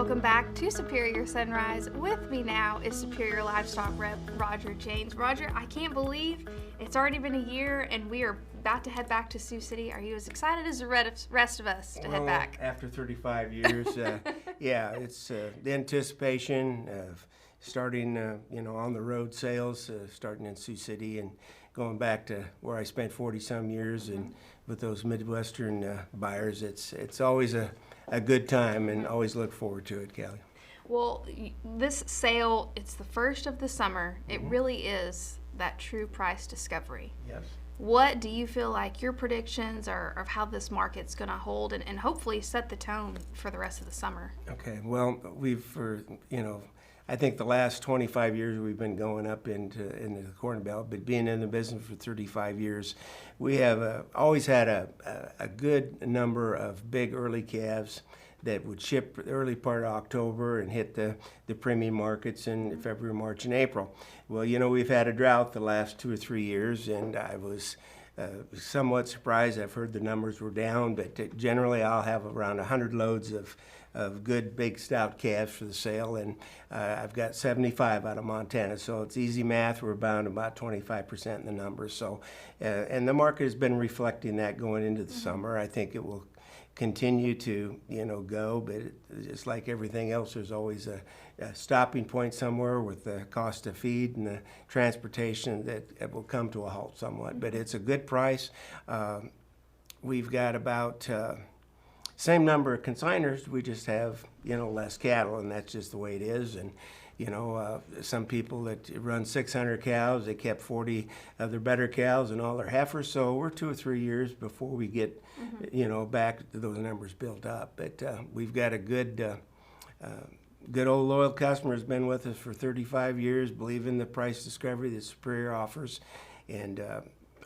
Welcome back to Superior Sunrise. With me now is Superior Livestock Rep Roger James. Roger, I can't believe it's already been a year and we are about to head back to Sioux City. Are you as excited as the rest of us to head back? After 35 years, yeah, it's the anticipation of starting, on the road sales, starting in Sioux City and going back to where I spent 40-some years and with those Midwestern buyers. It's always a good time and always look forward to it, Callie. Well, this sale, it's the first of the summer. It really is that true price discovery. Yes. What do you feel like your predictions are of how this market's going to hold and hopefully set the tone for the rest of the summer? Okay, well, I think the last 25 years we've been going up into the Corn Belt, but being in the business for 35 years, we have always had a good number of big early calves that would ship the early part of October and hit the premium markets in February, March, and April. Well, we've had a drought the last 2 or 3 years, and I was somewhat surprised. I've heard the numbers were down, but generally I'll have around 100 loads of good big stout calves for the sale, and I've got 75 out of Montana, so it's easy math. We're bound about 25% in the numbers. So, and the market has been reflecting that going into the summer. I think it will continue to go, but just like everything else, there's always a stopping point somewhere with the cost of feed and the transportation that it will come to a halt somewhat. But it's a good price. We've got about same number of consigners. We just have less cattle, and that's just the way it is. And some people that run 600 cows, they kept 40 of their better cows and all their heifers. So we're 2 or 3 years before we get, back to those numbers built up. But we've got a good old loyal customer has been with us for 35 years, believe in the price discovery that Superior offers, and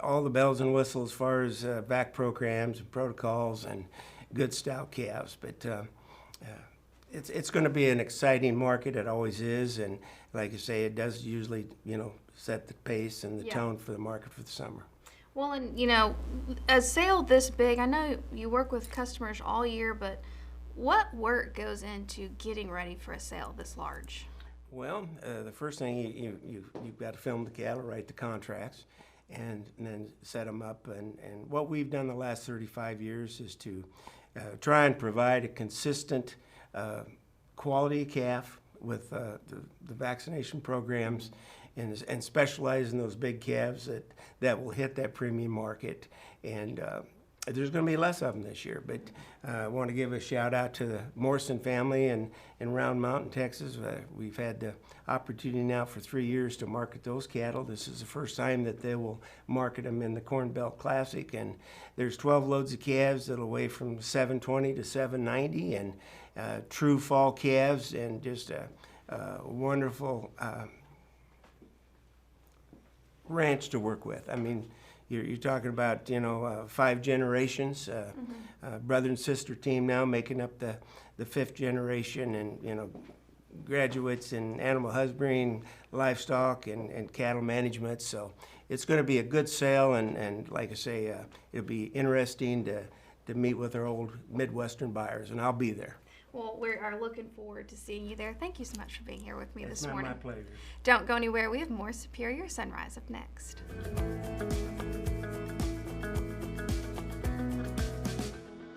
all the bells and whistles as far as VAC programs and protocols and good stout calves. But it's going to be an exciting market. It always is, and like you say, it does usually set the pace and the tone for the market for the summer. Well, and a sale this big, I know you work with customers all year, but what work goes into getting ready for a sale this large? Well, the first thing you've got to film the cattle, write the contracts, and then set them up. And what we've done the last 35 years is to try and provide a consistent quality calf with the vaccination programs and specialize in those big calves that will hit that premium market. And there's going to be less of them this year, but I want to give a shout out to the Morrison family in Round Mountain, Texas. We've had the opportunity now for 3 years to market those cattle. This is the first time that they will market them in the Corn Belt Classic, and there's 12 loads of calves that'll weigh from 720 to 790, and true fall calves, and just a wonderful ranch to work with. I mean, you're talking about 5 generations, brother and sister team now making up the 5th generation, and graduates in animal husbandry, and livestock, and cattle management. So it's going to be a good sale, and like I say, it'll be interesting to meet with our old Midwestern buyers, and I'll be there. Well, we are looking forward to seeing you there. Thank you so much for being here with me this morning. It's my pleasure. Don't go anywhere. We have more Superior Sunrise up next.